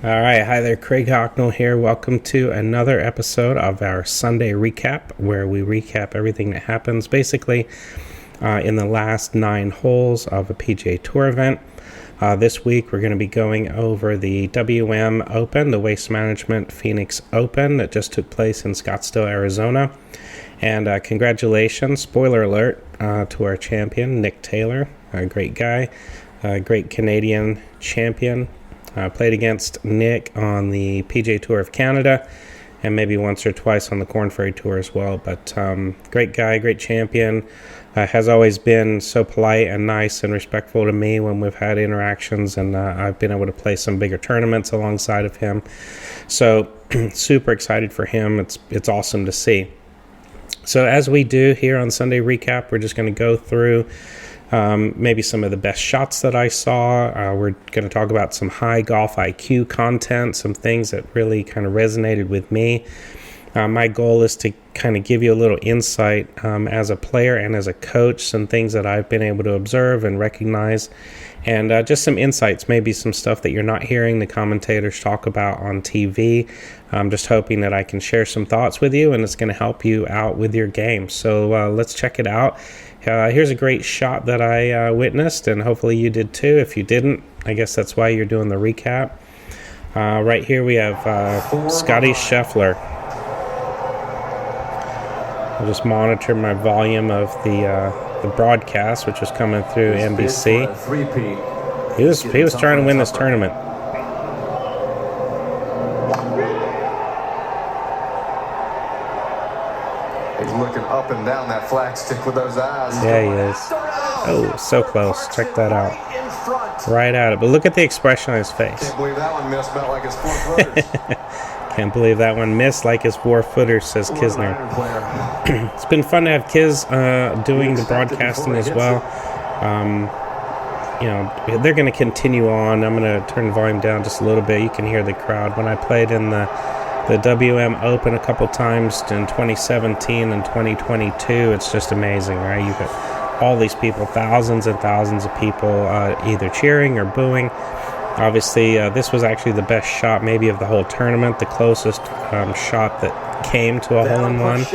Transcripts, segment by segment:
All right, hi there, Craig Hocknull here. Welcome to another episode of our Sunday recap, where we recap everything that happens basically in the last 9 holes of a PGA Tour event. This week we're going to be going over the WM Open, the Waste Management Phoenix Open that just took place in Scottsdale, Arizona. And congratulations, spoiler alert, to our champion, Nick Taylor, a great guy, a great Canadian champion. Played against Nick on the PGA Tour of Canada and maybe once or twice on the Corn Ferry Tour as well. But great guy, great champion. Has always been so polite and nice and respectful to me when we've had interactions, and I've been able to play some bigger tournaments alongside of him. So super excited for him. It's awesome to see. So as we do here on Sunday Recap, we're just going to go through maybe some of the best shots that I saw. We're going to talk about some high golf IQ content, some things that really kind of resonated with me. My goal is to kind of give you a little insight as a player and as a coach, some things that I've been able to observe and recognize, and just some insights, maybe some stuff that you're not hearing the commentators talk about on TV. I'm just hoping that I can share some thoughts with you, and it's going to help you out with your game. So let's check it out. Here's a great shot that I witnessed, and hopefully you did too. If you didn't, I guess that's why you're doing the recap. Right here we have Scotty Scheffler. I'll just monitor my volume of the broadcast, which was coming through NBC. He was trying to win this tournament. He's looking up and down that flagstick with those eyes. Yeah, he is. Oh, so close. Check that out. Right at it. But look at the expression on his face. Can't believe that one missed about like his 4 footers. Can't believe that one missed like his 4 footers, says Kisner. It's been fun to have Kiz doing the broadcasting as well. They're going to continue on. I'm going to turn the volume down just a little bit. You can hear the crowd. When I played in the WM Open a couple times in 2017 and 2022, it's just amazing, right? You got all these people, thousands and thousands of people either cheering or booing. Obviously, this was actually the best shot maybe of the whole tournament, the closest shot that came to a hole-in-one.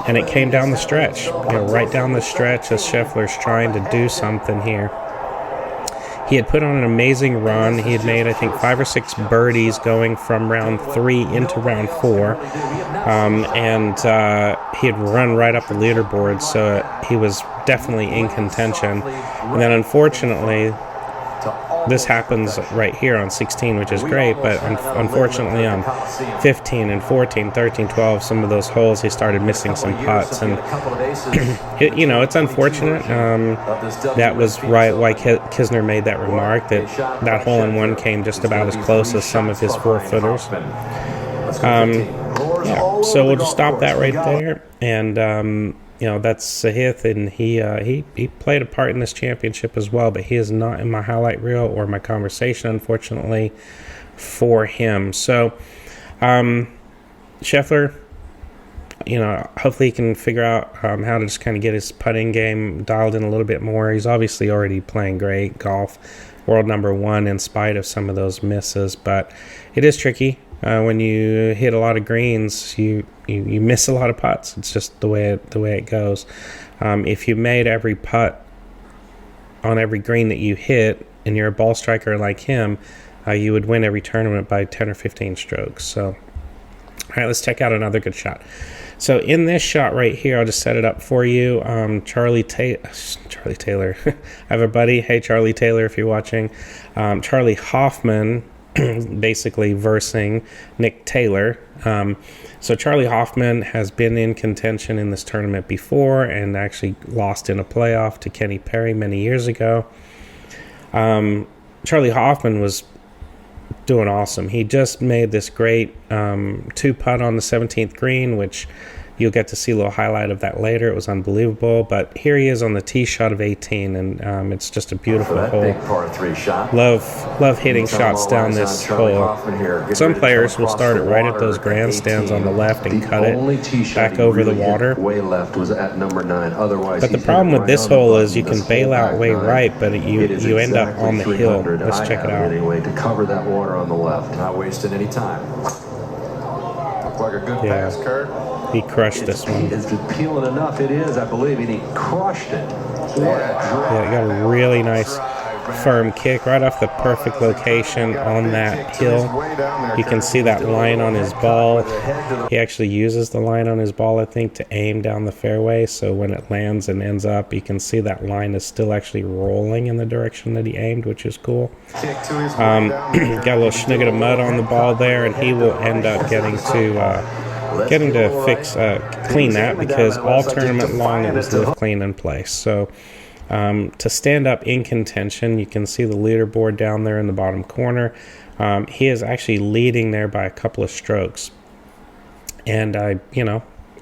And it came down the stretch, right down the stretch as Scheffler's trying to do something here. He had put on an amazing run. He had made, I think, 5 or 6 birdies going from round 3 into round 4. And he had run right up the leaderboard, so he was definitely in contention. And then, unfortunately, this happens right here on 16, which is great, but unfortunately on 15 and 14, 13, 12, some of those holes he started missing some putts, and it's unfortunate. That was right why Kisner made that remark, that hole-in-one came just about as close as some of his 4-footers. So we'll just stop that right there, and that's Sahith, and he played a part in this championship as well, but he is not in my highlight reel or my conversation, unfortunately, for him. So, Scheffler, hopefully he can figure out how to just kind of get his putting game dialed in a little bit more. He's obviously already playing great golf, world number 1 in spite of some of those misses, but it is tricky. When you hit a lot of greens, you miss a lot of putts. It's just the way it goes. If you made every putt on every green that you hit, and you're a ball striker like him, you would win every tournament by 10 or 15 strokes. So, all right, let's check out another good shot. So in this shot right here, I'll just set it up for you. Charlie Taylor. I have a buddy. Hey, Charlie Taylor, if you're watching. Charlie Hoffman, basically versing Nick Taylor. So Charlie Hoffman has been in contention in this tournament before and actually lost in a playoff to Kenny Perry many years ago. Charlie Hoffman was doing awesome. He just made this great 2-putt on the 17th green, which You'll get to see a little highlight of that later. It was unbelievable. But here he is on the tee shot of 18, and it's just a beautiful hole. Big par 3 shot. Love hitting shots down this hole. Some players will start it right at those grandstands on the left and cut it back over the water. Way left was at number 9. Otherwise, but the problem with this hole is you can bail out way right, but you end up on the hill. Let's check it out. Anyway, to cover that water on the left. Not wasting any time. Looked like a good pass, Kurt. He crushed this one. It's peeling enough. It is, I believe, and he crushed it. Yeah, he got a really nice firm kick right off the perfect location on that hill. You can see that line on his ball. He actually uses the line on his ball, I think, to aim down the fairway. So when it lands and ends up, you can see that line is still actually rolling in the direction that he aimed, which is cool. Got a little snigget of mud on the ball there, and he will end up getting to fix clean that, because all tournament long it was live clean in place. So to stand up in contention, you can see the leaderboard down there in the bottom corner. He is actually leading there by a couple of strokes, and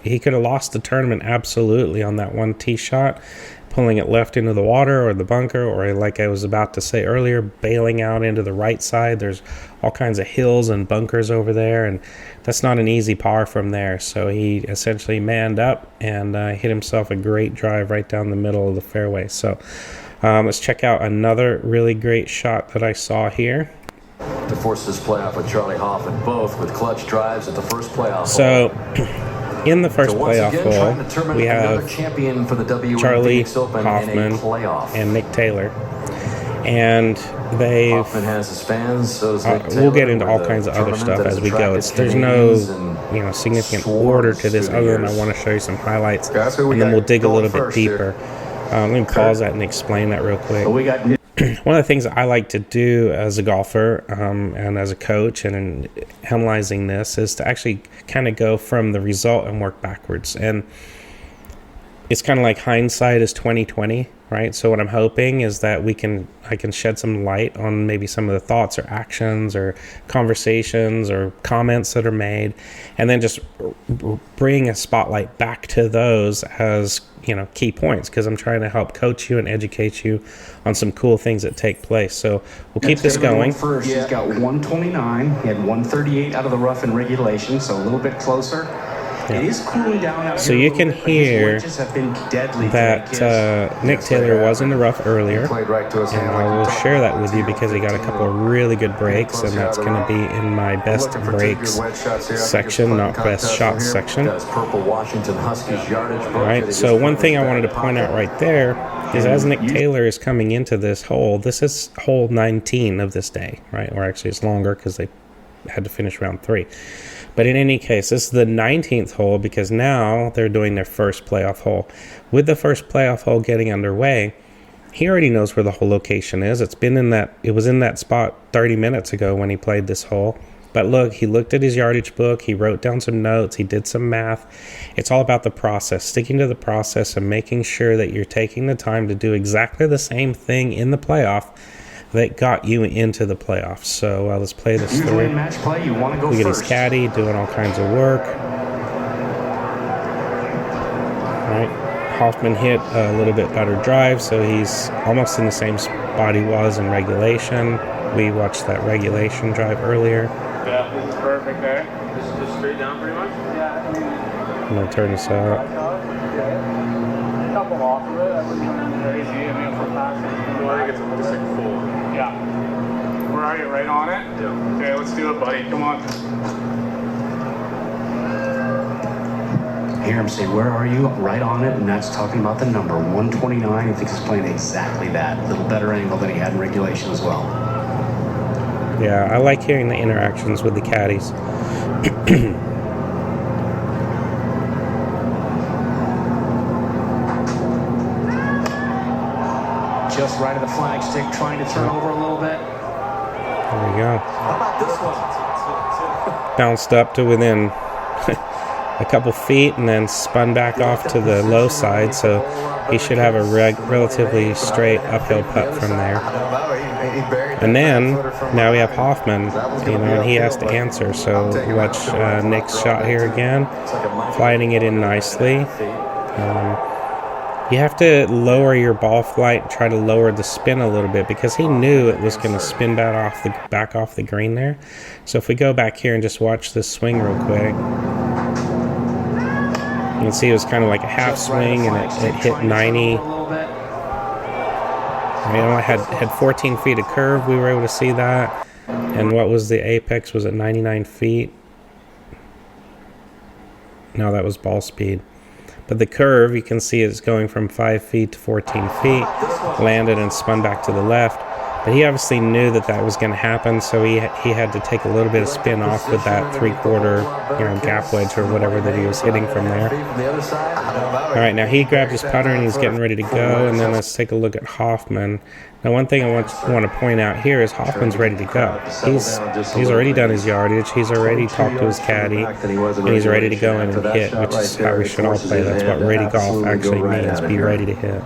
he could have lost the tournament absolutely on that one tee shot, pulling it left into the water or the bunker, or like I was about to say earlier, bailing out into the right side. There's all kinds of hills and bunkers over there, and that's not an easy par from there. So he essentially manned up and hit himself a great drive right down the middle of the fairway. So let's check out another really great shot that I saw here. To force this playoff with Charlie Hoffman, both with clutch drives at the first playoff. So in the first playoff hole, we have Charlie Hoffman and Nick Taylor. And Hoffman has his fans, so does Nick Taylor. We'll get into all kinds of other stuff as we go. There's no significant order to this other than I want to show you some highlights, and then we'll dig a little bit deeper. Let me pause that and explain that real quick. One of the things that I like to do as a golfer and as a coach and in analyzing this is to actually kind of go from the result and work backwards. And it's kind of like hindsight is 20/20, right? So what I'm hoping is that I can shed some light on maybe some of the thoughts or actions or conversations or comments that are made, and then just bring a spotlight back to those as key points, because I'm trying to help coach you and educate you on some cool things that take place. So we'll keep this going. First, he's got 129. He had 138 out of the rough in regulation, so a little bit closer. It is cooling down out so you can hear that Nick Taylor was in the rough earlier, and I will share that with you because he got a couple of really good breaks, and that's going to be in my best breaks section, not best shots section. Alright, so one thing I wanted to point out right there is as Nick Taylor is coming into this hole, this is hole 19 of this day, right? Or actually it's longer because they had to finish round 3. But in any case, this is the 19th hole because now they're doing their first playoff hole. With the first playoff hole getting underway, he already knows where the whole location is. It was in that spot 30 minutes ago when he played this hole. But look, he looked at his yardage book, he wrote down some notes, he did some math. It's all about the process, sticking to the process and making sure that you're taking the time to do exactly the same thing in the playoff that got you into the playoffs. So let's play this through. Match play, you want to go Look at his caddy doing all kinds of work. All right, Hoffman hit a little bit better drive, so he's almost in the same spot he was in regulation. We watched that regulation drive earlier. Yeah, this is perfect there. Just straight down pretty much? Yeah. I'm going to turn this up. A couple off of it, I wouldn't be crazy. I mean, for passing. Well, I think it's almost like 4. Yeah. Where are you? Right on it? Yeah. Okay, let's do it, buddy. Come on. Hear him say, where are you? Right on it, and that's talking about the number 129. I think he's playing exactly that. A little better angle than he had in regulation as well. Yeah, I like hearing the interactions with the caddies. Just right of the flagstick, trying to turn over a little bit. There we go. How about this one? Bounced up to within a couple feet and then spun back off to the low side, so he should have a relatively straight uphill putt from there. And then now we have Hoffman, you know, and he has to answer. So watch Nick's shot here again, flighting it in nicely. You have to lower your ball flight, try to lower the spin a little bit, because he knew it was going to spin back off the green there. So if we go back here and just watch this swing real quick, you can see it was kind of like a half swing, and it hit 90. I only had 14 feet of curve. We were able to see that. And what was the apex? Was it 99 feet? No, that was ball speed. But the curve, you can see it's going from 5 feet to 14 feet, landed and spun back to the left. But he obviously knew that that was going to happen, so he had to take a little bit of spin off with that 3/4, gap wedge or whatever that he was hitting from there. All right, now he grabbed his putter and he's getting ready to go. And then let's take a look at Hoffman. Now, one thing I want to point out here is Hoffman's ready to go. He's already done his yardage. He's already talked to his caddy, and he's ready to go in and hit, which is how we should all play. That's what ready golf actually means, be ready to hit.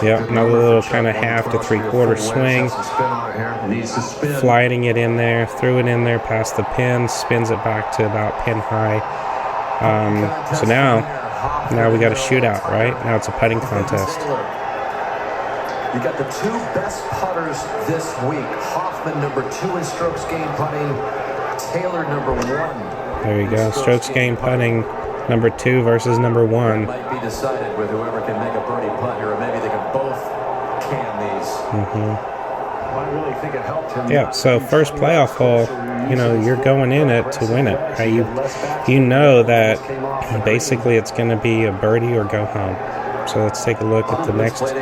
Yep, another little kind of half to 3/4 swing. Flighting it in there, threw it in there past the pin, spins it back to about pin high. So now we got a shootout, right? Now it's a putting contest. You got the two best putters this week. Hoffman, number 2 in strokes gained putting. Taylor, number 1. There you go. Strokes gained putting, number 2 versus number 1. It might be decided with whoever can make a birdie putt here, or maybe they can both can these. I really think it helped him. Yeah, so first playoff hole, you're going in it to win it. You know that basically it's going to be a birdie or go home. So let's take a look at the next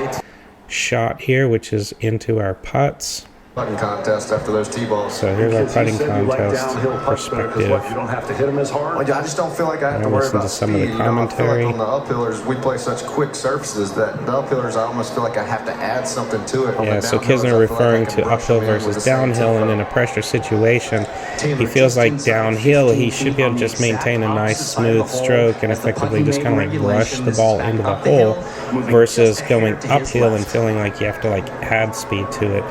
shot here, which is into our putts. Putting contest after those tee balls. So here's our putting contest perspective. You don't have to hit them as hard. I just don't feel like I have to worry Listen about to some of the speed. I feel commentary. like on the uphillers, we play such quick surfaces that the uphillers, I almost feel like I have to add something to it. On Yeah, the so downhillers, I Kisner feel like referring I can to brush uphill them in with versus the same downhill, and tempo. in a pressure situation, he feels like downhill he should be able to just maintain a nice smooth stroke and effectively just kind of like brush the ball into the hole, versus going uphill and feeling like you have to add speed to it.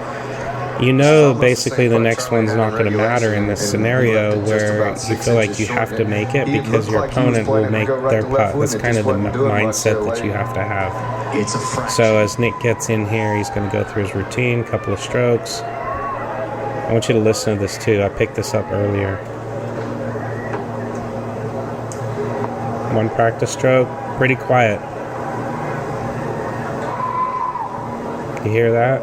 Basically the next one's not going to matter in this scenario where you feel like you have to make it because your opponent will make their putt. That's kind of the mindset that you have to have. So as Nick gets in here, he's going to go through his routine, couple of strokes. I want you to listen to this too. I picked this up earlier. One practice stroke, pretty quiet. You hear that?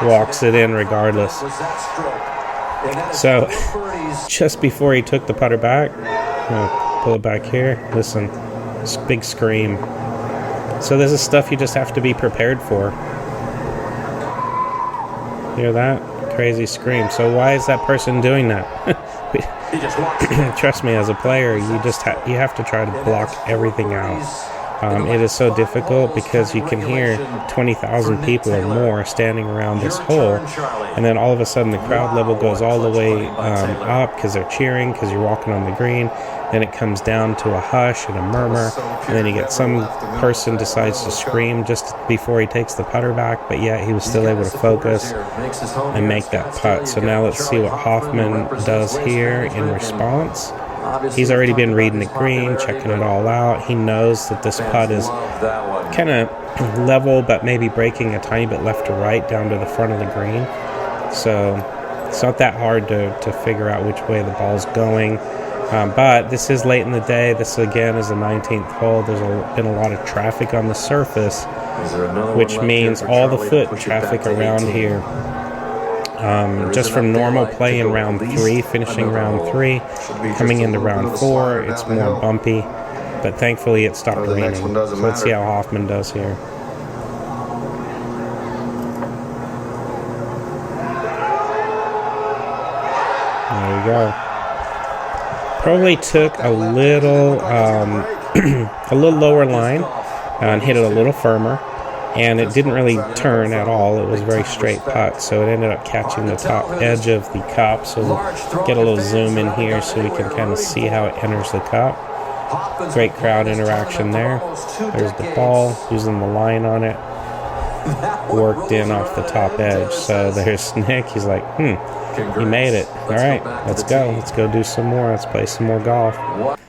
Walks it in regardless. So just before he took the putter back, I'm gonna pull it back here. Listen, this big scream. So this is stuff you just have to be prepared for. Hear that? Crazy scream. So why is that person doing that? Trust me, as a player, you have to try to block everything out. It is so difficult because you can hear 20,000 people or more standing around this hole, and then all of a sudden the crowd level goes all the way up because they're cheering, because you're walking on the green. Then it comes down to a hush and a murmur, and then you get some person decides to scream just before he takes the putter back, but yet he was still able to focus and make that putt. So now let's see what Hoffman does here in response. He's already been reading the green, checking it all out. He knows that this putt is kind of level, but maybe breaking a tiny bit left to right down to the front of the green. So it's not that hard to figure out which way the ball's going. But this is late in the day. This, again, is the 19th hole. There's been a lot of traffic on the surface, which means all the foot traffic around here. Just from normal play in round 3, finishing round 3, coming into round 4, it's more bumpy, but thankfully it stopped raining. So let's see how Hoffman does here. There you go. Probably took a little a little lower line and hit it a little firmer. And it didn't really turn at all. It was a very straight putt, so it ended up catching the top edge of the cup. So we'll get a little zoom in here so we can kind of see how it enters the cup. Hoffman's Great been crowd playing this interaction tournament there. for almost 2 There's the decades. ball, using the line on it. That one Worked in rolls off the around top and edge. Taylor So says, there's Nick. He's like, "Congrats. he made it. All Let's go right, back to let's the go. tee." Let's go do some more. Let's play some more golf. What?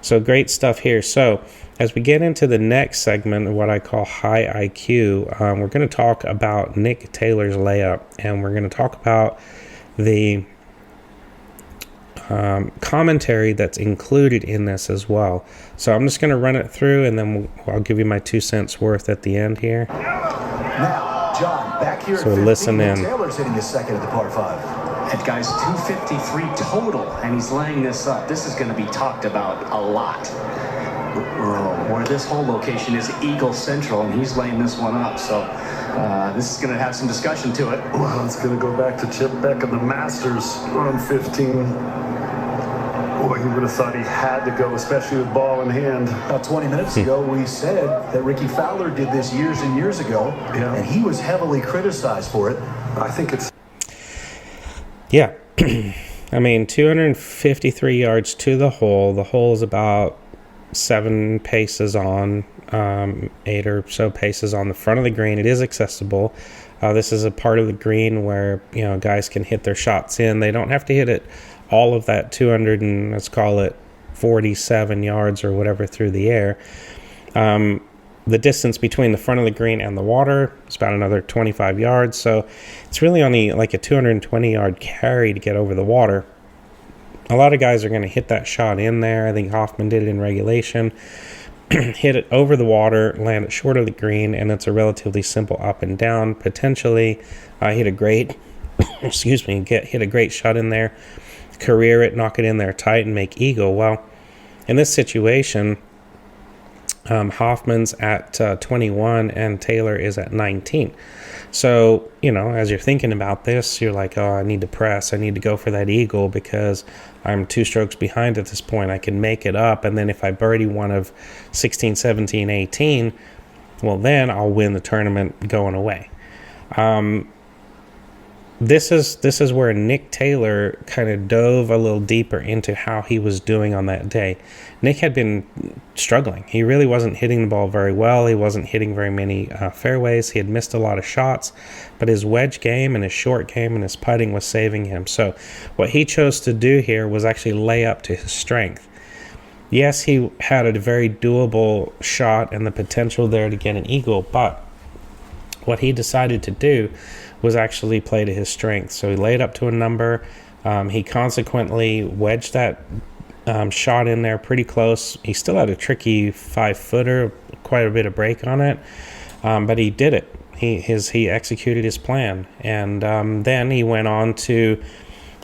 So great stuff here. So as we get into the next segment of what I call high IQ, we're going to talk about Nick Taylor's layup, and we're going to talk about the commentary that's included in this as well. So I'm just going to run it through, and then I'll give you my 2 cents worth at the end here. Now, John, back here So at 15, listen Nick in. Taylor's hitting his second at the par 5. That guy's 253 total, and he's laying this up. This is going to be talked about a lot. Where this whole location is Eagle Central, and he's laying this one up. So this is going to have some discussion to it. Well, it's going to go back to Chip Beck of the Masters on 15. Boy, he would have thought he had to go, especially with ball in hand. About 20 minutes ago, we said that Ricky Fowler did this years and years ago, and he was heavily criticized for it. I think it's... Yeah. I mean, 253 yards to the hole. The hole is about 7 paces on, 8 or so paces on the front of the green. It is accessible. This is a part of the green where, guys can hit their shots in. They don't have to hit it all of that 200 and let's call it 47 yards or whatever through the air. The distance between the front of the green and the water is about another 25 yards. So it's really only like a 220 yard carry to get over the water. A lot of guys are going to hit that shot in there. I think Hoffman did it in regulation. Hit it over the water, land it short of the green, and it's a relatively simple up and down. Potentially hit a great, hit a great shot in there, career it, knock it in there tight, and make eagle. Well, in this situation, Hoffman's at 21 and Taylor is at 19. So, as you're thinking about this, you're like, oh, I need to press. I need to go for that eagle because I'm 2 strokes behind at this point. I can make it up. And then if I birdie one of 16, 17, 18, well, then I'll win the tournament going away. This is where Nick Taylor kind of dove a little deeper into how he was doing on that day. Nick had been struggling. He really wasn't hitting the ball very well. He wasn't hitting very many fairways. He had missed a lot of shots, but his wedge game and his short game and his putting was saving him. So what he chose to do here was actually lay up to his strength. Yes, he had a very doable shot and the potential there to get an eagle, but what he decided to do was actually play to his strength. So he laid up to a number. He consequently wedged that shot in there pretty close. He still had a tricky 5-footer, quite a bit of break on it, but he did it. He executed his plan, and then he went on to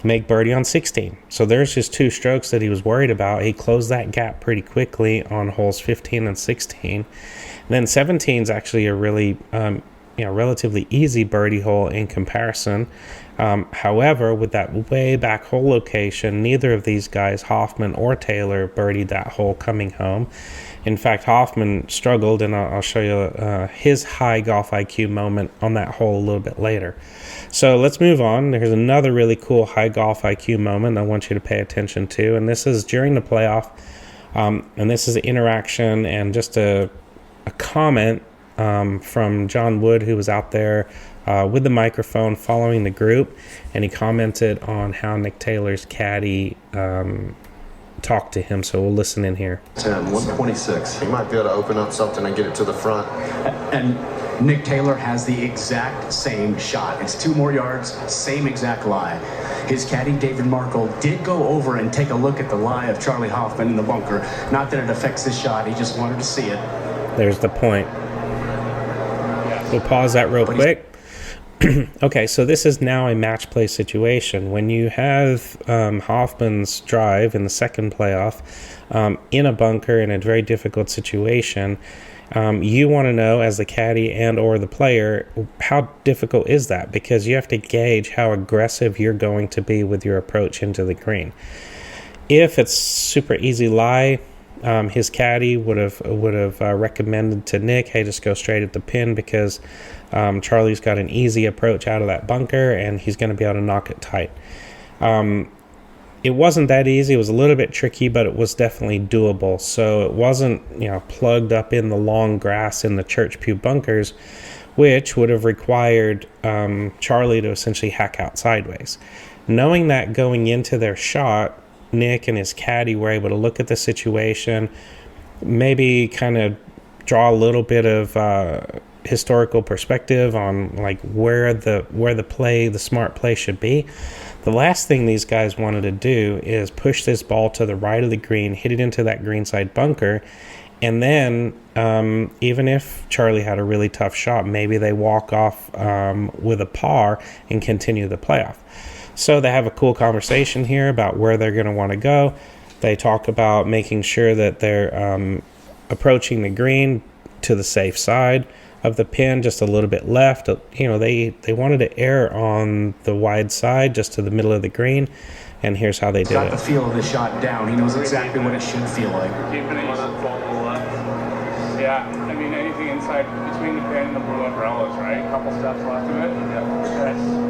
make birdie on 16. So there's just 2 strokes that he was worried about. He closed that gap pretty quickly on holes 15 and 16. And then 17 is actually a really relatively easy birdie hole in comparison. However, with that way back hole location, neither of these guys, Hoffman or Taylor, birdied that hole coming home. In fact, Hoffman struggled, and I'll show you his high golf IQ moment on that hole a little bit later. So let's move on. There's another really cool high golf IQ moment I want you to pay attention to, and this is during the playoff, and this is an interaction and just a comment from John Wood, who was out there with the microphone following the group, and he commented on how Nick Taylor's caddy talked to him. So we'll listen in here. 126. He might be able to open up something and get it to the front. And Nick Taylor has the exact same shot. It's 2 more yards, same exact lie. His caddy, David Markle, did go over and take a look at the lie of Charlie Hoffman in the bunker. Not that it affects his shot, he just wanted to see it. There's the point. We'll pause that real quick. Okay, so this is now a match play situation. When you have Hoffman's drive in the second playoff in a bunker in a very difficult situation, you want to know as the caddy and or the player, how difficult is that? Because you have to gauge how aggressive you're going to be with your approach into the green. If it's super easy lie, his caddy would have recommended to Nick, hey, just go straight at the pin because Charlie's got an easy approach out of that bunker and he's going to be able to knock it tight. it wasn't that easy. It was a little bit tricky, but it was definitely doable. So it wasn't, plugged up in the long grass in the church pew bunkers, which would have required Charlie to essentially hack out sideways. Knowing that going into their shot, Nick and his caddy were able to look at the situation, maybe kind of draw a little bit of historical perspective on like where the smart play should be. The last thing these guys wanted to do is push this ball to the right of the green, hit it into that greenside bunker, and then even if Charlie had a really tough shot, maybe they walk off with a par and continue the playoff. So they have a cool conversation here about where they're going to want to go. They talk about making sure that they're approaching the green to the safe side of the pin, just a little bit left. They wanted to err on the wide side, just to the middle of the green, and here's how they did Got it. the feel of the shot down. He knows exactly what it should feel like. Keeping it fall to the left. Yeah, I mean anything inside between the pin and the blue umbrellas, right? A couple steps left of it. Yeah.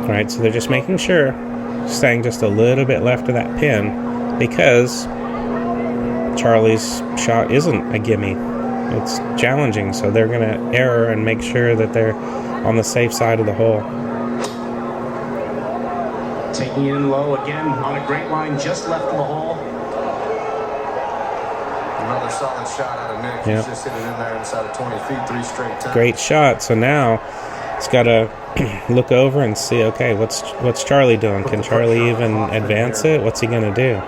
All right, so they're just making sure, staying just a little bit left of that pin, because Charlie's shot isn't a gimme. It's challenging, so they're going to err and make sure that they're on the safe side of the hole. Taking it in low again on a great line just left of the hole. Another solid shot out of Nick. Yep. He's just hit it in there inside of 20 feet, 3 straight times. Great shot. So now it's got to look over and see, okay, what's Charlie doing? Can Charlie even advance it? What's he going to do?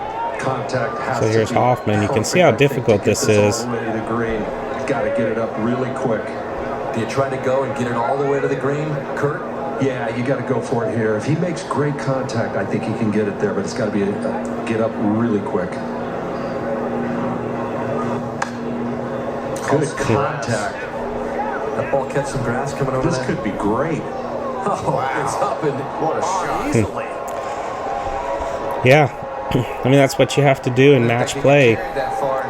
Contact has So here's to be Hoffman. You can see perfect, how I think, difficult to get this is. all the way to the green. Got to get it up really quick. Do you try to go and get it all the way to the green, Kurt? Yeah, you got to go for it here. If he makes great contact, I think he can get it there, but it's got to be get up really quick. Good contact. That ball catch some grass coming over This there. could be great. Oh, wow. It's up and What a shot. easily. Yeah. I mean, that's what you have to do in match play.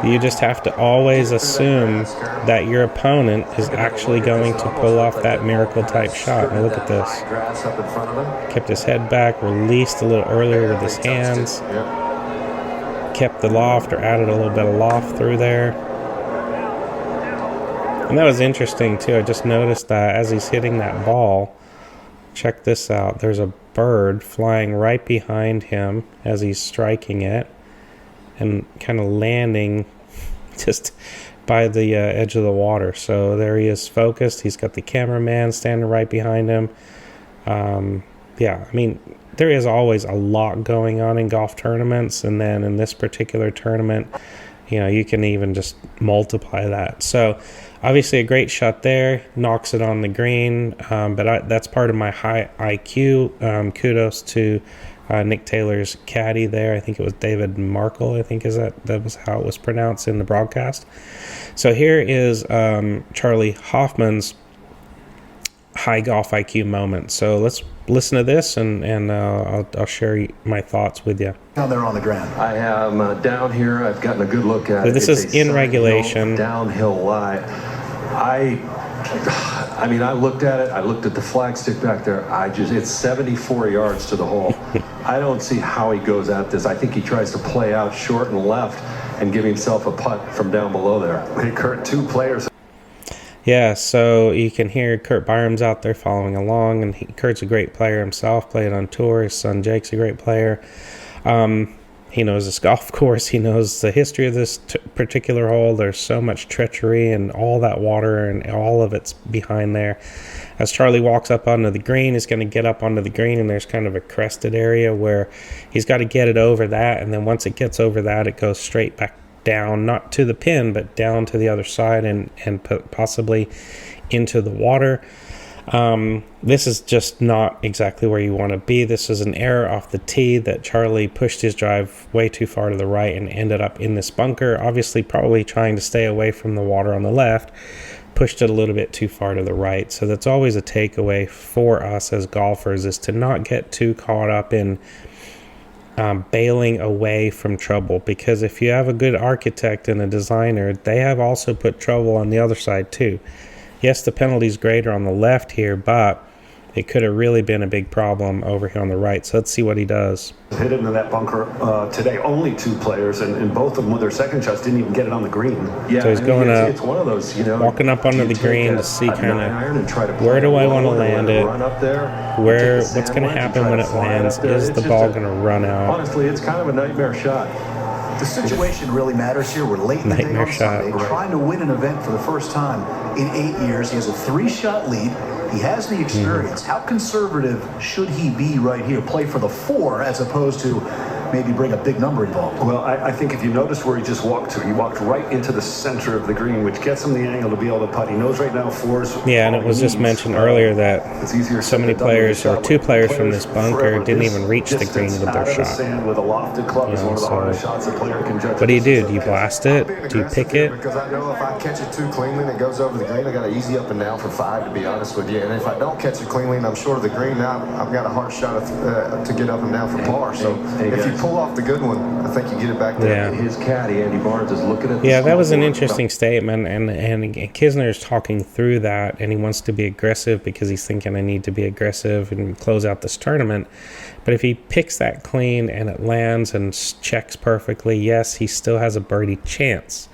You just have to always assume that your opponent is actually going to pull off that miracle-type shot. Now look at this. Grass up in front of him. Kept his head back, released a little earlier with his hands, Yep. kept the loft or added a little bit of loft through there. And that was interesting, too. I just noticed that as he's hitting that ball, check this out. There's a bird flying right behind him as he's striking it and kind of landing just by the edge of the water. So there he is focused. He's got the cameraman standing right behind him. Yeah, I mean, there is always a lot going on in golf tournaments. And then in this particular tournament, you can even just multiply that. So obviously a great shot there, knocks it on the green, but that's part of my high IQ. Kudos to Nick Taylor's caddy there. I think it was David Markle, I think that was how it was pronounced in the broadcast. So here is Charlie Hoffman's high golf IQ moment. So let's listen to this, and I'll share my thoughts with you. Down there on the ground. I am down here. I've gotten a good look at So it. this It's is a in side regulation. hill, downhill lie. I mean, I looked at it. I looked at the flagstick back there. It's 74 yards to the hole. I don't see how he goes at this. I think he tries to play out short and left and give himself a putt from down below there. Hey, Kurt, 2 players. Yeah, so you can hear Kurt Byram's out there following along, and Kurt's a great player himself, played on tour. His son Jake's a great player. He knows this golf course. He knows the history of this particular hole. There's so much treachery and all that water, and all of it's behind there. As Charlie walks up onto the green, he's going to get up onto the green, and there's kind of a crested area where he's got to get it over that, and then once it gets over that, it goes straight back down, not to the pin, but down to the other side and possibly into the water. This is just not exactly where you want to be. This is an error off the tee that Charlie pushed his drive way too far to the right and ended up in this bunker, obviously probably trying to stay away from the water on the left, pushed it a little bit too far to the right. So that's always a takeaway for us as golfers, is to not get too caught up in bailing away from trouble, because if you have a good architect and a designer, they have also put trouble on the other side too. Yes, the penalty's greater on the left here, but it could have really been a big problem over here on the right. So let's see what he does. Hit into that bunker today. Only 2 players, and both of them with their second shots didn't even get it on the green. Yeah, so he's going up, it's one of those, walking up onto the green to see kind of where do I want to land it, what's going to happen when it lands, is the ball going to run out? Honestly, it's kind of a nightmare shot. The situation really matters here. We're late in the day on Sunday, trying to win an event for the first time in 8 years. He has a 3-shot lead. He has the experience. How conservative should he be right here? Play for the 4 as opposed to maybe bring a big number involved. Well, I think if you notice where he just walked to, he walked right into the center of the green, which gets him the angle to be able to putt. He knows right now 4's. Yeah, and it was just mentioned earlier that so many players, or 2 players from this bunker, didn't even reach the green with their shot. With a lofted club is one of the hardest shots a player can judge. What do? Do you blast it? Do you pick it? Because I know if I catch it too cleanly and it goes over the green, I got an easy up and down for 5, to be honest with you. And if I don't catch it cleanly and I'm short of the green, now I've got a hard shot to get up and down for par. So if you pull off the good one, I think you get it back there. Yeah. His caddy, Andy Barnes, is looking at this. Yeah, that was an interesting statement, and Kisner's talking through that, and he wants to be aggressive because he's thinking, I need to be aggressive and close out this tournament. But if he picks that clean and it lands and checks perfectly, yes, he still has a birdie chance.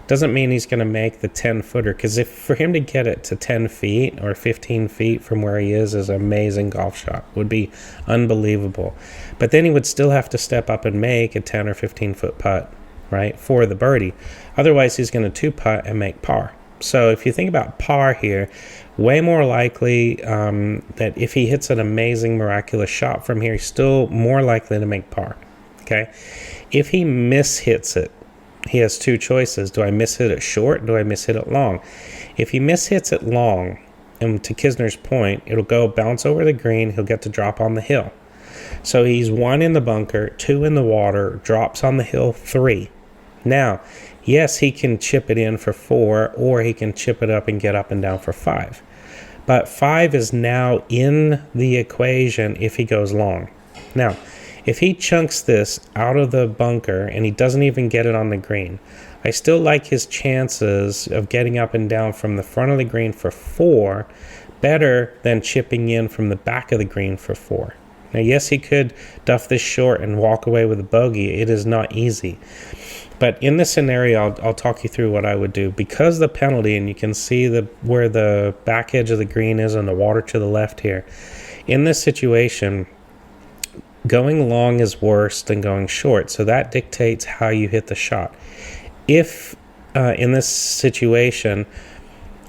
Doesn't mean he's going to make the 10-footer, because if for him to get it to 10 feet or 15 feet from where he is an amazing golf shot. Would be unbelievable. But then he would still have to step up and make a 10 or 15-foot putt, right, for the birdie. Otherwise, he's going to 2-putt and make par. So if you think about par here, way more likely that if he hits an amazing, miraculous shot from here, he's still more likely to make par, okay? If he mishits it, he has 2 choices. Do I mishit it short? Do I mishit it long? If he mishits it long, and to Kisner's point, it'll go bounce over the green. He'll get to drop on the hill. So he's 1 in the bunker, 2 in the water, drops on the hill 3. Now, yes, he can chip it in for 4, or he can chip it up and get up and down for 5. But 5 is now in the equation if he goes long. Now, if he chunks this out of the bunker and he doesn't even get it on the green, I still like his chances of getting up and down from the front of the green for 4 better than chipping in from the back of the green for 4. Now, yes, he could duff this short and walk away with a bogey. It is not easy. But in this scenario, I'll talk you through what I would do. Because the penalty, and you can see where the back edge of the green is and the water to the left here. In this situation, going long is worse than going short, so that dictates how you hit the shot. If in this situation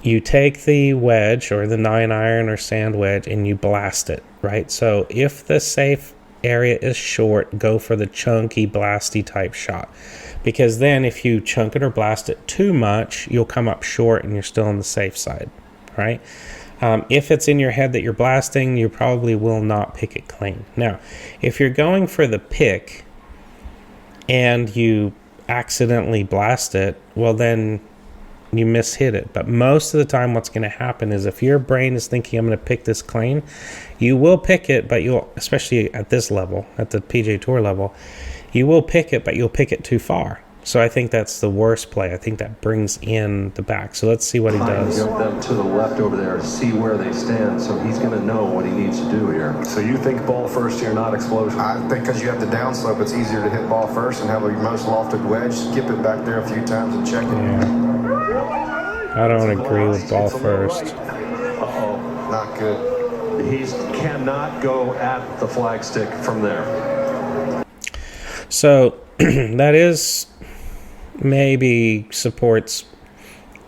you take the wedge or the 9-iron or sand wedge and you blast it, right? So if the safe area is short, go for the chunky, blasty type shot, because then if you chunk it or blast it too much, you'll come up short and you're still on the safe side, right? If it's in your head that you're blasting, you probably will not pick it clean. Now, if you're going for the pick and you accidentally blast it, well, then you mishit it. But most of the time what's going to happen is if your brain is thinking I'm going to pick this clean, you will pick it, but you'll, especially at this level, at the PGA Tour level, you will pick it, but you'll pick it too far. So I think that's the worst play. I think that brings in the back. So let's see what he does. Them to the left over there to see where they stand, so he's going to know what he needs to do here. So you think ball first here, not explosion? I think because you have the downslope, it's easier to hit ball first and have a most lofted wedge, skip it back there a few times and check it. Yeah. I don't agree with ball first. Uh-oh, not good. He cannot go at the flagstick from there. So that is maybe supports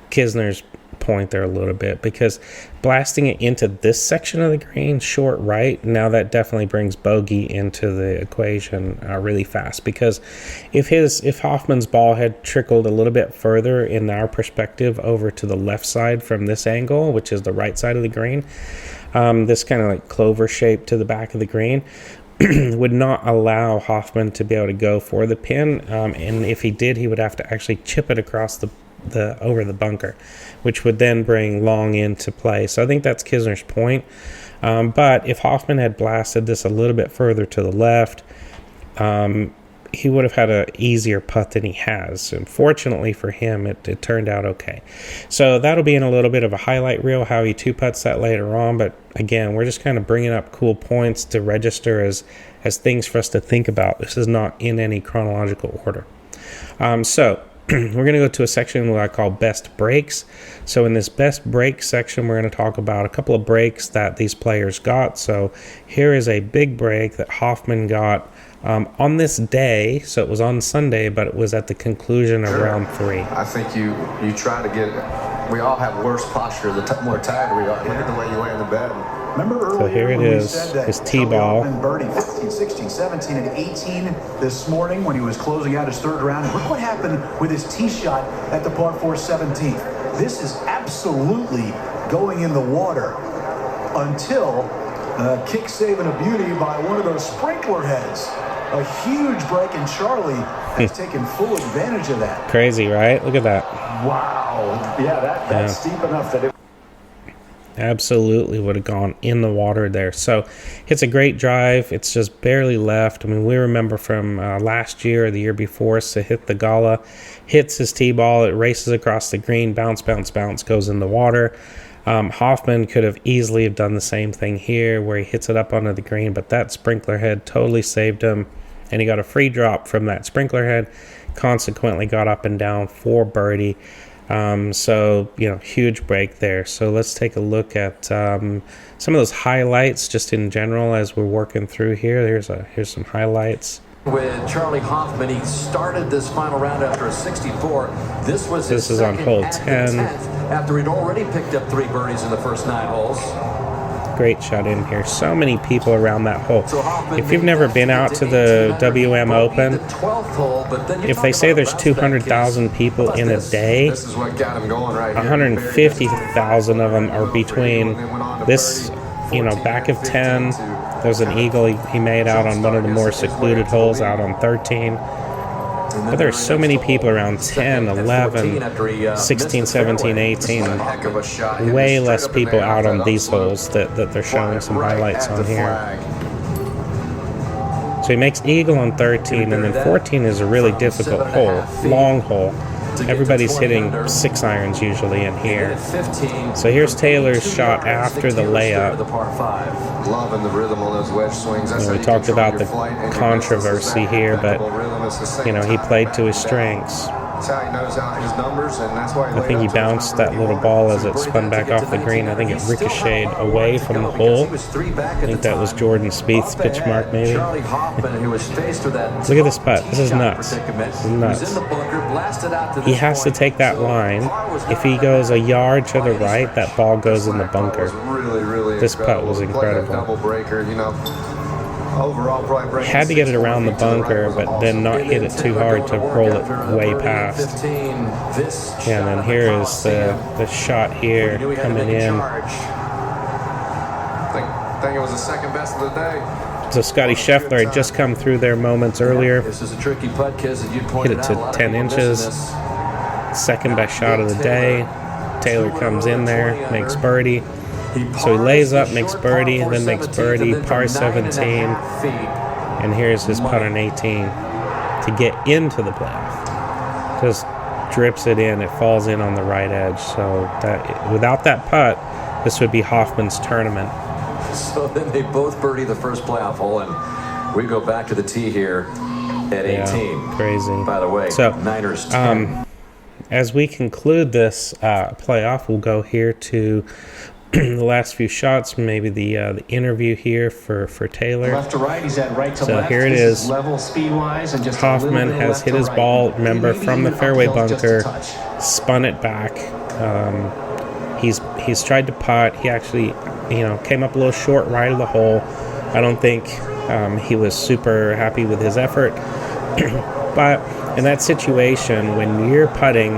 Kisner's point there a little bit, because blasting it into this section of the green, short right, now that definitely brings bogey into the equation really fast. Because if Hoffman's ball had trickled a little bit further in our perspective over to the left side from this angle, which is the right side of the green, this kind of like clover shape to the back of the green, would not allow Hoffman to be able to go for the pin, and if he did, he would have to actually chip it across the over the bunker, which would then bring long into play. So I think that's Kisner's point. But if Hoffman had blasted this a little bit further to the left, he would have had an easier putt than he has. And fortunately for him, it turned out okay. So that'll be in a little bit of a highlight reel, how he two putts that later on. But again, we're just kind of bringing up cool points to register as things for us to think about. This is not in any chronological order. So we're going to go to a section what I call best breaks. So in this best break section, we're going to talk about a couple of breaks that these players got. So here is a big break that Hoffman got on this day. So it was on Sunday, but it was at the conclusion of round 3. I think you try to get it. We all have worse posture the more tired we are. Look at the way you lay in the bed. Remember earlier so here it when is, we said that his tee ball. Birdie 15, 16, 17, and 18 this morning when he was closing out his third round. And look what happened with his tee shot at the par 4 17th. This is absolutely going in the water until kick saving a beauty by one of those sprinkler heads. A huge break, and Charlie has taken full advantage of that. Crazy, right? Look at that. Wow. Yeah, that's steep enough that it absolutely would have gone in the water there. So it's a great drive. It's just barely left. I mean, we remember from last year or the year before, so hit the Gala, hits his tee ball, it races across the green, bounce, goes in the water. Hoffman could have easily have done the same thing here where he hits it up onto the green, but that sprinkler head totally saved him, and he got a free drop from that sprinkler head, consequently got up and down for birdie. So, huge break there. So let's take a look at some of those highlights just in general as we're working through here. Here's some highlights. With Charlie Hoffman, he started this final round after a 64. This was his is on second hole at the 10. 10th, after he'd already picked up 3 birdies in the first 9 holes. Great shot in here. So many people around that hole. So if you've never been out to the WM Open, if they say there's 200,000 people in a day, This is what got him going right here. 150,000 of them are between this, back of 10. There's an eagle he made out on one of the more secluded holes out on 13. But there's so many people around 10, 11, 16, 17, 18. Way less people out on these holes that they're showing some highlights on here. So he makes eagle on 13, and then 14 is a really difficult hole, long hole. Everybody's hitting 6 irons usually in here. So here's Taylor's shot after the layup. Loving the rhythm on those wedge swings. We talked about the controversy here, but he played to his strengths. That's how he knows his numbers, and that's why I think he bounced that little ball as it spun back off the green. I think it ricocheted away from the hole. I think that was Jordan Spieth's pitch mark, maybe. Look at this putt. This is nuts. This is nuts. He has to take that line. If he goes a yard to the right, that ball goes in the bunker. This putt was incredible. Double breaker, overall probably Had to get it around the bunker, but then not hit it too hard to roll it way past. And then here is the shot here coming in. I think it was the second best of the day. So Scotty Scheffler had just come through there moments earlier. This is a tricky putt, Kiz, as you Hit pointed it to out. 10 inches. Second best shot of the day. Taylor comes in there, makes birdie. So he lays up, makes birdie, then makes birdie, par 17. And here's his putt on 18 to get into the playoff. Just drips it in. It falls in on the right edge. So that without that putt, this would be Hoffman's tournament. So then they both birdie the first playoff hole, and we go back to the tee here at 18. Yeah, crazy. By the way, so, Niners 10. As we conclude this playoff, we'll go here to the last few shots, maybe the interview here for Taylor. Left to right, he's at right to so left. Here it This is. Level speed-wise, and just Hoffman a little bit has left hit to his right. ball, remember, Maybe from the even fairway uphill just a bunker, touch. spun it back. He's tried to putt. He actually, came up a little short right of the hole. I don't think he was super happy with his effort. But in that situation, when you're putting,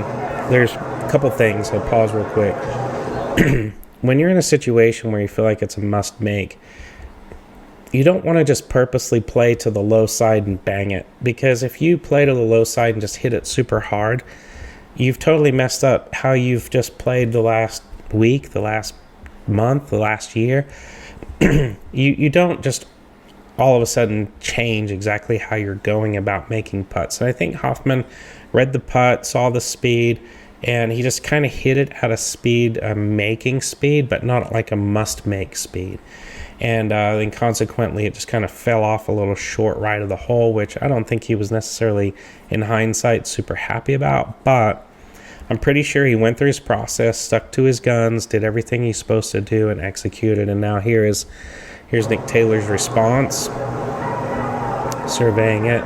there's a couple things. I'll pause real quick. When you're in a situation where you feel like it's a must make, you don't want to just purposely play to the low side and bang it, because if you play to the low side and just hit it super hard, you've totally messed up how you've just played the last week, the last month, the last year. You don't just all of a sudden change exactly how you're going about making putts. And I think Hoffman read the putt, saw the speed, and he just kind of hit it at a speed, a making speed, but not like a must-make speed. And then consequently, it just kind of fell off a little short right of the hole, which I don't think he was necessarily, in hindsight, super happy about. But I'm pretty sure he went through his process, stuck to his guns, did everything he's supposed to do, and executed. And now here's Nick Taylor's response, surveying it,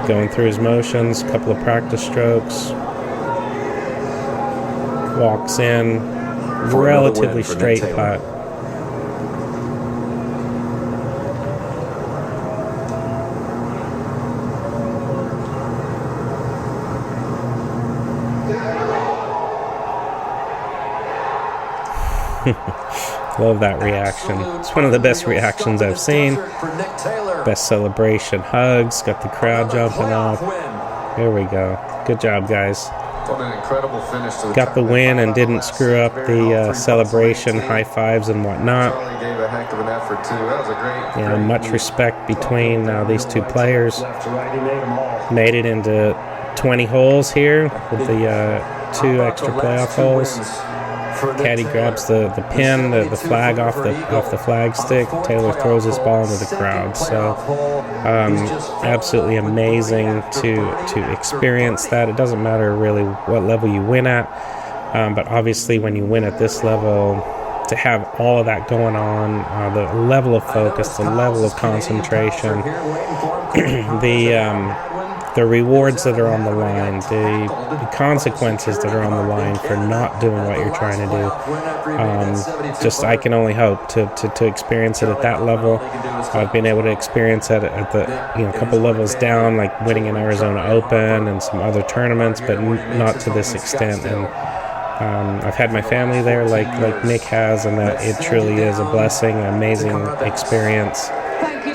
going through his motions, a couple of practice strokes, walks in, relatively straight putt. Love that reaction. It's one of the best reactions I've seen. Best celebration. Hugs. Got the crowd jumping off. There we go. Good job, guys. What an incredible finish to the got the win and didn't screw up the celebration, high fives and whatnot. Charlie gave a heck of an effort too. That was a great. Yeah, much respect between these two players. Made it into 20 holes here with the 2 extra playoff holes. Caddy grabs the pin, the flag off the flag stick. Taylor throws his ball into the crowd. So absolutely amazing to experience that. It doesn't matter really what level you win at, but obviously when you win at this level, to have all of that going on, the level of focus, the level of concentration, the rewards that are on the line, the consequences that are on the line for not doing what you're trying to do. Just I can only hope to experience it at that level. I've been able to experience it at the couple levels down, like winning an Arizona Open and some other tournaments, but not to this extent. And I've had my family there, like Nick has, and that it truly is a blessing, an amazing experience.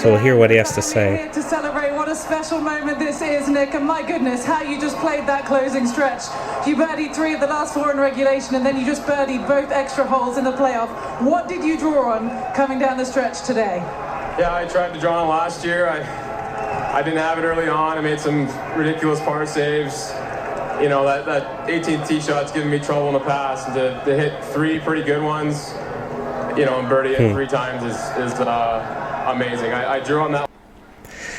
So we'll hear what he has to say. To celebrate what a special moment this is, Nick, and my goodness, how you just played that closing stretch. You birdied 3 of the last 4 in regulation, and then you just birdied both extra holes in the playoff. What did you draw on coming down the stretch today? Yeah, I tried to draw on last year. I didn't have it early on. I made some ridiculous par saves. That 18th tee shot's giving me trouble in the past, and to hit 3 pretty good ones, and birdie it 3 times is amazing. I drew on that.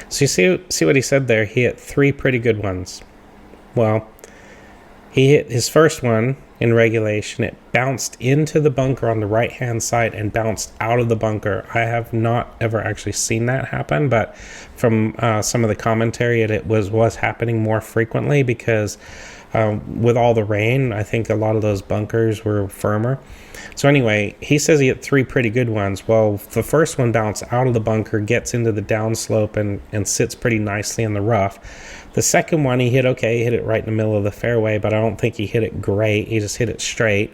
So you see what he said there? He hit 3 pretty good ones. Well, he hit his first one in regulation. It bounced into the bunker on the right-hand side and bounced out of the bunker. I have not ever actually seen that happen, but from some of the commentary, it was happening more frequently because with all the rain, I think a lot of those bunkers were firmer. So anyway, he says he hit 3 pretty good ones. Well, the first one bounced out of the bunker, gets into the downslope, and sits pretty nicely in the rough. The second one he hit okay, he hit it right in the middle of the fairway, but I don't think he hit it great. He just hit it straight.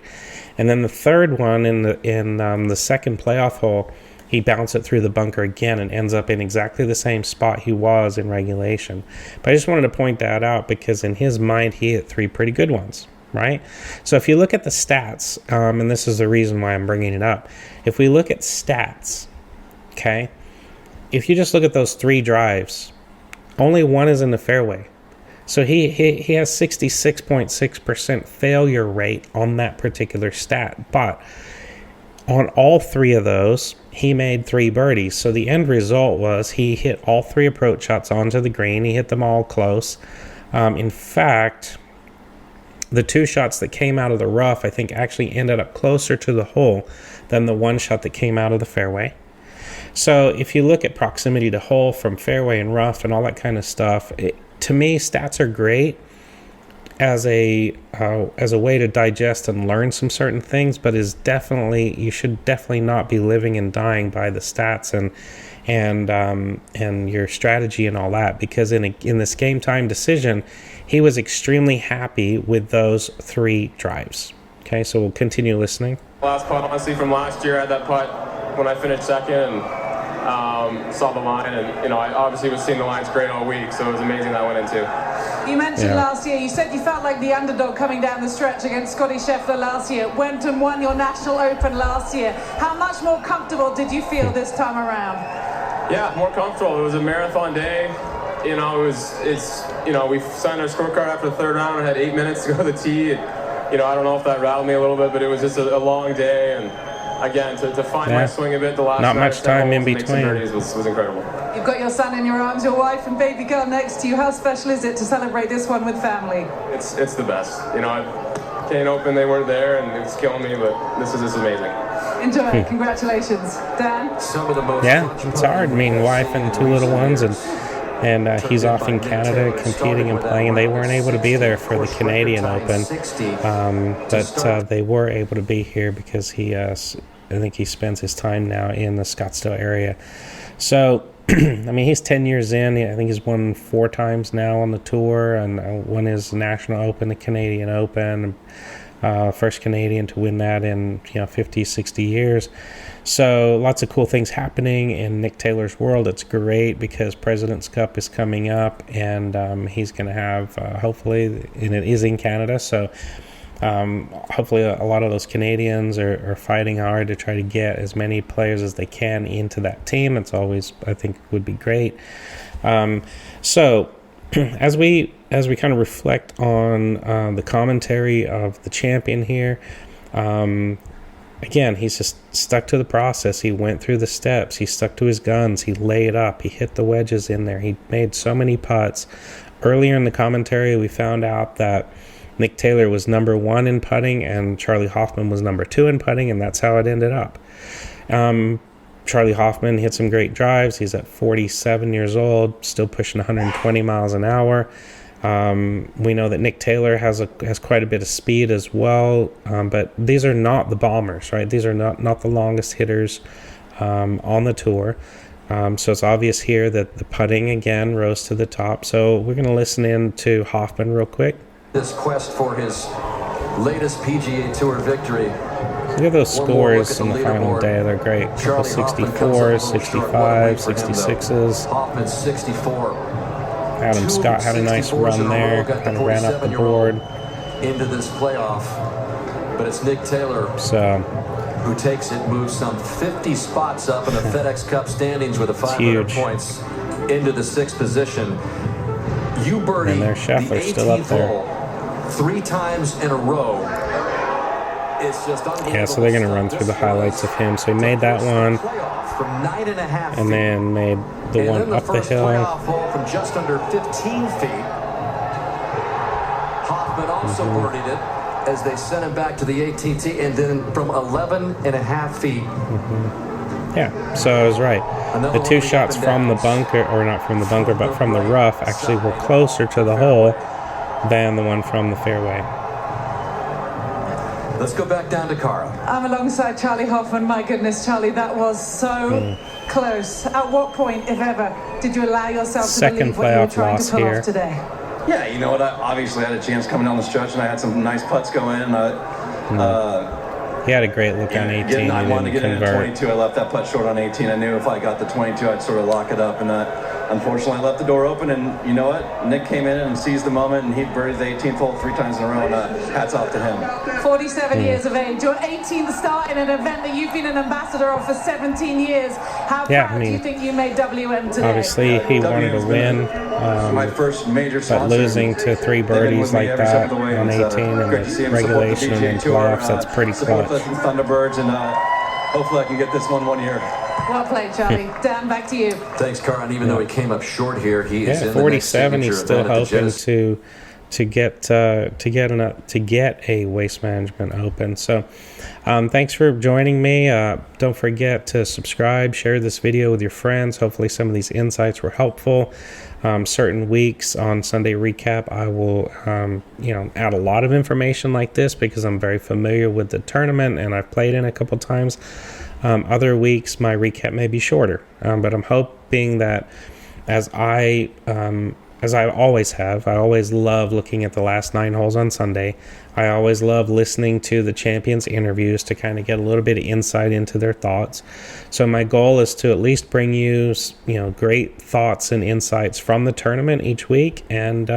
And then the third one in the second playoff hole, he bounced it through the bunker again and ends up in exactly the same spot he was in regulation. But I just wanted to point that out because in his mind, he hit 3 pretty good ones, right? So if you look at the stats, and this is the reason why I'm bringing it up. If we look at stats, okay, if you just look at those 3 drives, only 1 is in the fairway. So he has 66.6% failure rate on that particular stat. But on all 3 of those, he made 3 birdies. So the end result was he hit all 3 approach shots onto the green. He hit them all close. In fact, the 2 shots that came out of the rough, I think, actually ended up closer to the hole than the 1 shot that came out of the fairway. So if you look at proximity to hole from fairway and rough and all that kind of stuff, to me, stats are great as a way to digest and learn some certain things, but you should definitely not be living and dying by the stats and your strategy and all that, because in this game time decision, he was extremely happy with those 3 drives. Okay, so we'll continue listening. Last putt, honestly, from last year, I had that putt when I finished second and saw the line, and I obviously was seeing the lines great all week, so it was amazing that I went into. You mentioned last year, you said you felt like the underdog coming down the stretch against Scotty Scheffler last year, went and won your National Open last year. How much more comfortable did you feel this time around? Yeah, more comfortable. It was a marathon day. You know, we signed our scorecard after the third round and had 8 minutes to go to the tee. And, I don't know if that rattled me a little bit, but it was just a long day. And again, to find my swing a bit the last not much time in between was incredible. You've got your son in your arms, your wife and baby girl next to you. How special is it to celebrate this one with family? It's the best. Canadian Open, they weren't there, and it's killing me, but this is just amazing. Enjoy it. Congratulations. Dan? Some of the most it's hard. I mean, wife and 2 little ones, and he's off in Canada competing and playing, and they weren't able to be there for the Canadian Open, but they were able to be here because I think he spends his time now in the Scottsdale area. So, I mean, he's 10 years in. I think he's won 4 times now on the tour, and won his National Open, the Canadian Open, first Canadian to win that in 50, 60 years. So lots of cool things happening in Nick Taylor's world. It's great because President's Cup is coming up, and he's going to have hopefully, and it is in Canada, so hopefully a lot of those Canadians are fighting hard to try to get as many players as they can into that team. It's always, I think, would be great. So as we kind of reflect on the commentary of the champion here, again, he's just stuck to the process. He went through the steps. He stuck to his guns. He laid up. He hit the wedges in there. He made so many putts. Earlier in the commentary, we found out that Nick Taylor was number 1 in putting and Charlie Hoffman was number 2 in putting, and that's how it ended up. Charlie Hoffman hit some great drives. He's at 47 years old, still pushing 120 miles an hour. We know that Nick Taylor has quite a bit of speed as well, but these are not the bombers, right? These are not the longest hitters on the tour. So it's obvious here that the putting again rose to the top. So we're going to listen in to Hoffman real quick. This quest for his latest PGA Tour victory. Look at those scores in the final day. They're great. Couple 64s, 65s, 66s. Hoffman's 64. Adam Scott had a nice run there. Kind of ran up the board. Into this playoff. But it's Nick Taylor who takes it, moves some 50 spots up in the FedEx Cup standings with a 500 points into the 6th position. You birdie the 18th hole 3 times in a row. It's just unbelievable. Yeah, so they're going to run through the highlights of him. So he made that one, from 9.5 and then made the one up the hill. Playoff hole from just under 15 feet. Hoffman also birdied it as they sent him back to the 18th tee, and then from 11.5 feet. Yeah, so I was right. The 2 shots from the bunker, or not from the bunker, but from the rough, actually were closer to the hole than the one from the fairway. Let's go back down to Cara. I'm alongside Charlie Hoffman. My goodness, Charlie, that was so close. At what point, if ever, did you allow yourself to believe what you were trying to pull off today? Yeah, you know what? I obviously had a chance coming down the stretch, and I had some nice putts go in. He had a great look on 18. I wanted to get into 22. I left that putt short on 18. I knew if I got the 22, I'd sort of lock it up. And unfortunately, I left the door open. And you know what? Nick came in and seized the moment, and he birdied the 18th hole 3 times in a row. And hats off to him. 47 years of age. Your 18th start in an event that you've been an ambassador of for 17 years. How proud do you think you made WM today? Obviously, he wanted to win. My first major sponsor, but losing to 3 birdies like that on 18 in the regulation and playoffs, that's pretty clutch. Thunderbirds, and hopefully I can get this one year. Well played, Charlie. Dan, back to you. Thanks, Carl. And even though he came up short here, he is in 47. He's still hoping to get a Waste Management Open. So thanks for joining me. Don't forget to subscribe, share this video with your friends. Hopefully some of these insights were helpful. Certain weeks on Sunday Recap, I will add a lot of information like this because I'm very familiar with the tournament and I've played in a couple times. Other weeks my recap may be shorter, but I'm hoping that as I always have, I always love looking at the last 9 holes on Sunday. I always love listening to the champions' interviews to kind of get a little bit of insight into their thoughts. So my goal is to at least bring you, great thoughts and insights from the tournament each week, and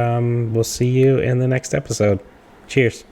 we'll see you in the next episode. Cheers.